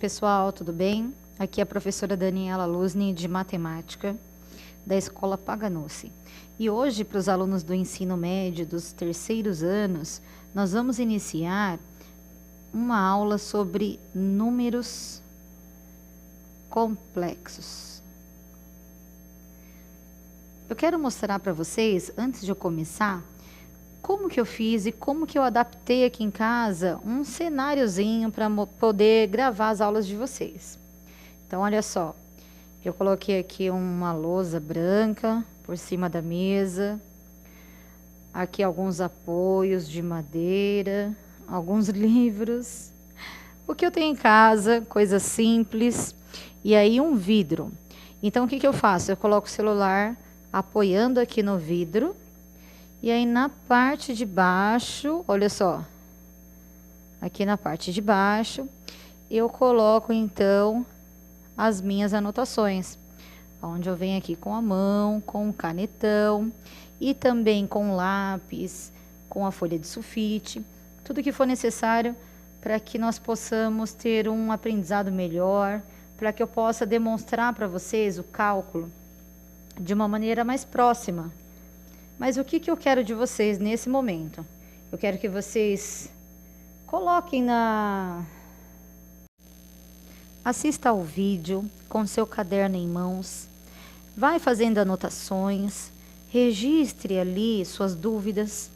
pessoal, tudo bem? Aqui é a professora Daniela Luzny, de Matemática, da Escola Paganucci. E hoje, para os alunos do ensino médio dos terceiros anos, nós vamos iniciar uma aula sobre números complexos. Eu quero mostrar para vocês, antes de eu começar, como que eu fiz e como que eu adaptei aqui em casa um cenáriozinho para poder gravar as aulas de vocês. Então, olha só, eu coloquei aqui uma lousa branca por cima da mesa, aqui alguns apoios de madeira, alguns livros, o que eu tenho em casa, coisa simples, e aí um vidro. Então, o que que eu faço? Eu coloco o celular apoiando aqui no vidro, e aí na parte de baixo, olha só, aqui na parte de baixo, eu coloco então as minhas anotações, onde eu venho aqui com a mão, com o canetão e também com lápis, com a folha de sulfite, tudo que for necessário para que nós possamos ter um aprendizado melhor, para que eu possa demonstrar para vocês o cálculo de uma maneira mais próxima. Mas o que eu quero de vocês nesse momento? Eu quero que vocês coloquem Assista ao vídeo com seu caderno em mãos, vai fazendo anotações, registre ali suas dúvidas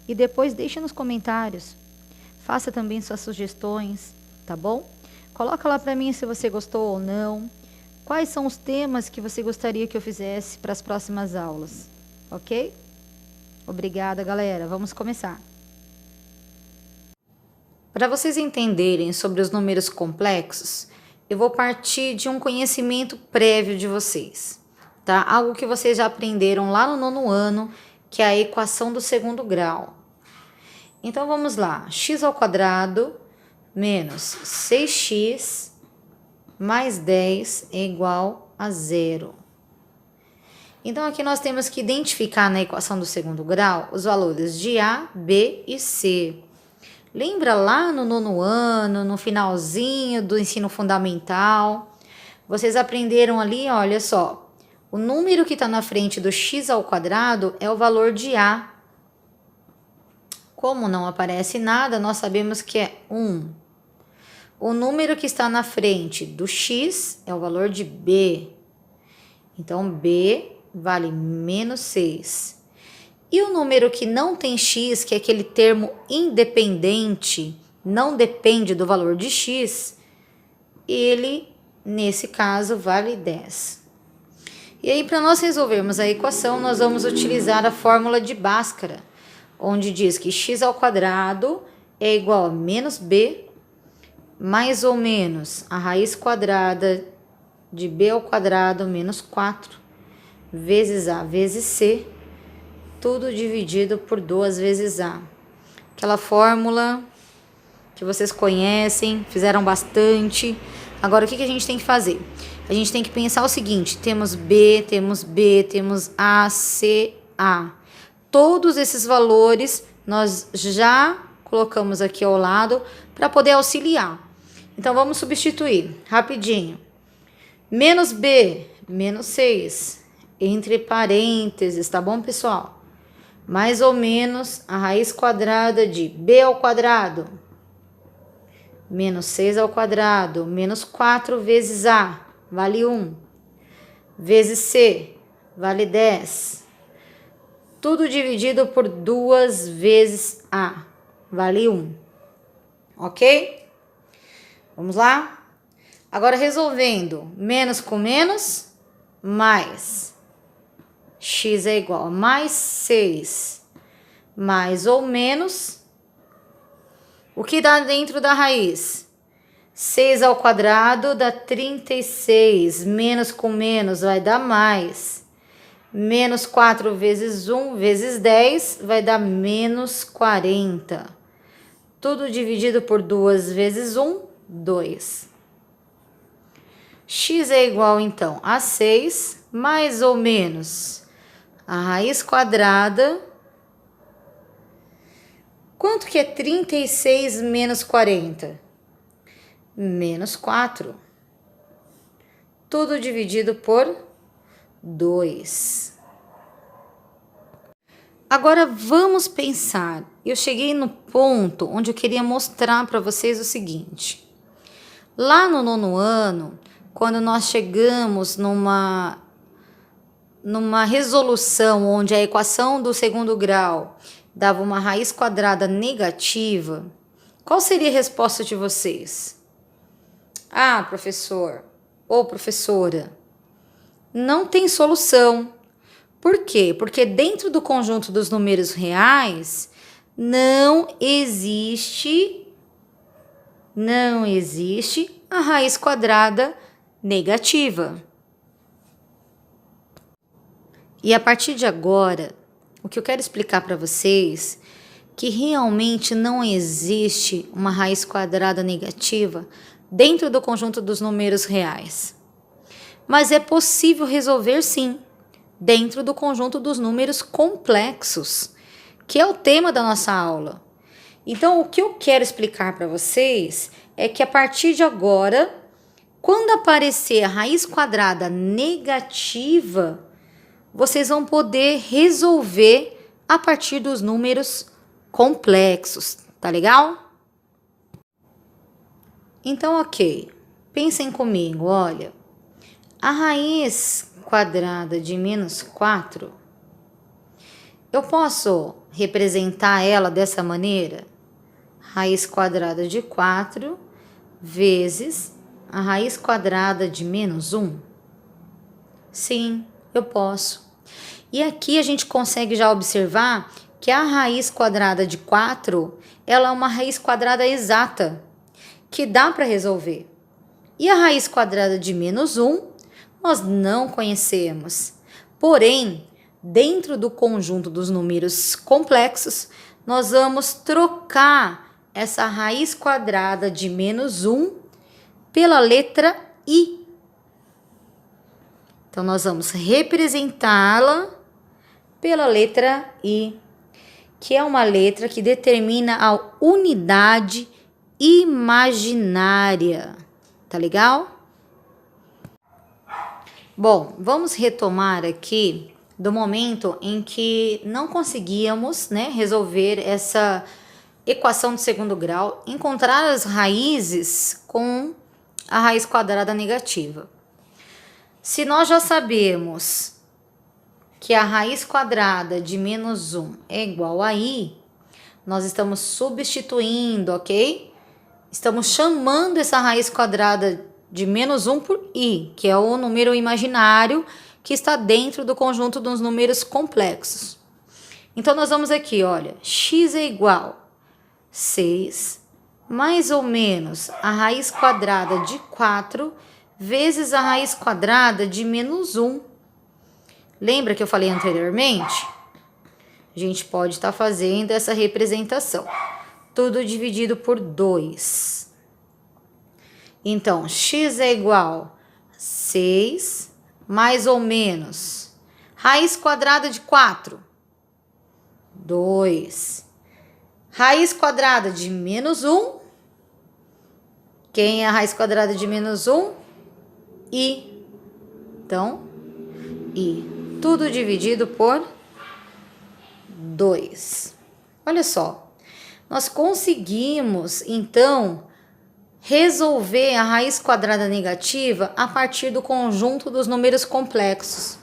e depois deixe nos comentários. Faça também suas sugestões, tá bom? Coloca lá para mim se você gostou ou não. Quais são os temas que você gostaria que eu fizesse para as próximas aulas, ok? Obrigada, galera. Vamos começar. Para vocês entenderem sobre os números complexos, eu vou partir de um conhecimento prévio de vocês, tá? Algo que vocês já aprenderam lá no nono ano, que é a equação do segundo grau. Então, vamos lá. X ao quadrado menos 6x mais 10 é igual a 0. Então, aqui nós temos que identificar na equação do segundo grau os valores de A, B e C. Lembra lá no nono ano, no finalzinho do ensino fundamental? Vocês aprenderam ali, olha só, o número que está na frente do x ao quadrado é o valor de A. Como não aparece nada, nós sabemos que é 1. O número que está na frente do x é o valor de B. Então, B vale menos 6. E o número que não tem x, que é aquele termo independente, não depende do valor de x, ele, nesse caso, vale 10. E aí, para nós resolvermos a equação, nós vamos utilizar a fórmula de Bhaskara, onde diz que x ao quadrado é igual a menos b, mais ou menos a raiz quadrada de b ao quadrado menos 4, vezes a vezes c, tudo dividido por 2 vezes a. Aquela fórmula que vocês conhecem, fizeram bastante. Agora, o que a gente tem que fazer? A gente tem que pensar o seguinte, temos B, temos A, C, A. Todos esses valores nós já colocamos aqui ao lado para poder auxiliar. Então, vamos substituir rapidinho. Menos B, menos 6, entre parênteses, tá bom, pessoal? Mais ou menos a raiz quadrada de B ao quadrado, menos 6 ao quadrado, menos 4 vezes A, vale 1, vezes C, vale 10. Tudo dividido por 2 vezes A, vale 1. Ok? Vamos lá? Agora, resolvendo menos com menos, mais. X é igual a mais 6, mais ou menos, o que dá dentro da raiz? 6 ao quadrado dá 36, menos com menos vai dar mais. Menos 4 vezes 1 vezes 10 vai dar menos 40. Tudo dividido por 2 vezes 1, 2. X é igual, então, a 6, mais ou menos a raiz quadrada. Quanto que é 36 menos 40? menos 4. Tudo dividido por 2. Agora vamos pensar. Eu cheguei no ponto onde eu queria mostrar para vocês o seguinte. Lá no 9º ano, quando nós chegamos numa resolução onde a equação do 2º grau dava uma raiz quadrada negativa, qual seria a resposta de vocês? Ah, professor ou professora, não tem solução. Por quê? Porque dentro do conjunto dos números reais não existe a raiz quadrada negativa. E a partir de agora, o que eu quero explicar para vocês é que realmente não existe uma raiz quadrada negativa dentro do conjunto dos números reais. Mas é possível resolver sim, dentro do conjunto dos números complexos, que é o tema da nossa aula. Então, o que eu quero explicar para vocês é que a partir de agora, quando aparecer a raiz quadrada negativa, vocês vão poder resolver a partir dos números complexos, tá legal? Então, ok. Pensem comigo, olha. A raiz quadrada de menos 4, eu posso representar ela dessa maneira? Raiz quadrada de 4 vezes a raiz quadrada de menos 1? Sim, eu posso. E aqui a gente consegue já observar que a raiz quadrada de 4, ela é uma raiz quadrada exata, que dá para resolver. E a raiz quadrada de menos 1, nós não conhecemos. Porém, dentro do conjunto dos números complexos, nós vamos trocar essa raiz quadrada de menos 1 pela letra I. Então, nós vamos representá-la pela letra I, que é uma letra que determina a unidade imaginária. Tá legal? Bom, vamos retomar aqui do momento em que não conseguíamos, resolver essa equação de 2º grau, encontrar as raízes com a raiz quadrada negativa. Se nós já sabemos que a raiz quadrada de menos 1 é igual a I, nós estamos substituindo, ok? Estamos chamando essa raiz quadrada de menos 1 por I, que é o número imaginário que está dentro do conjunto dos números complexos. Então, nós vamos aqui, olha, x é igual a 6 mais ou menos a raiz quadrada de 4 vezes a raiz quadrada de menos 1. Lembra que eu falei anteriormente? A gente pode estar fazendo essa representação. Tudo dividido por 2. Então, x é igual a 6 mais ou menos raiz quadrada de 4. 2. Raiz quadrada de menos 1. Quem é a raiz quadrada de menos 1? I. Então, I. Tudo dividido por 2. Olha só. Nós conseguimos, então, resolver a raiz quadrada negativa a partir do conjunto dos números complexos.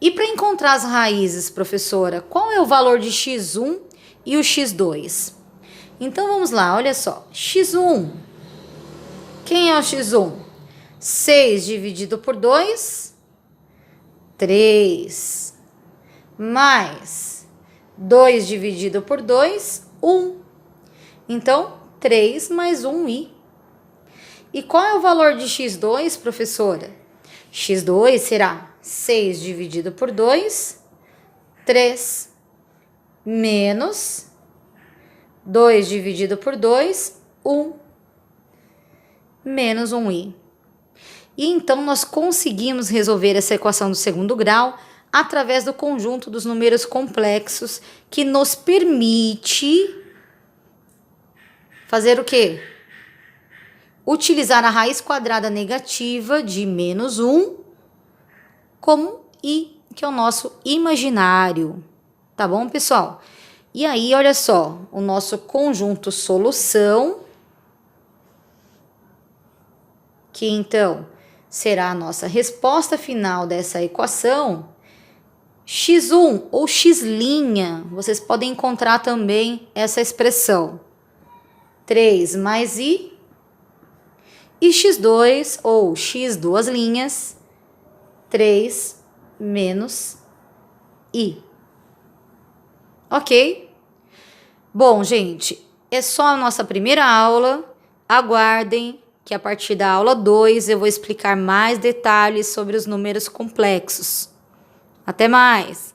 E para encontrar as raízes, professora, qual é o valor de x1 e o x2? Então, vamos lá, olha só. x1. Quem é o x1? 6 dividido por 2, 3. Mais 2 dividido por 2, 1. Então, 3 mais 1i. E qual é o valor de x2, professora? x2 será 6 dividido por 2, 3. Menos 2 dividido por 2, 1. Menos 1i. E então, nós conseguimos resolver essa equação do 2º grau através do conjunto dos números complexos, que nos permite fazer o quê? utilizar a raiz quadrada negativa de menos 1 como I, que é o nosso imaginário. Tá bom, pessoal? E aí, olha só, o nosso conjunto solução, que então será a nossa resposta final dessa equação, x1 ou x', vocês podem encontrar também essa expressão, 3 mais i, e x2 ou x duas linhas, 3 menos i. Ok? Bom, gente, é só a nossa primeira aula. Aguardem que a partir da aula 2 eu vou explicar mais detalhes sobre os números complexos. Até mais!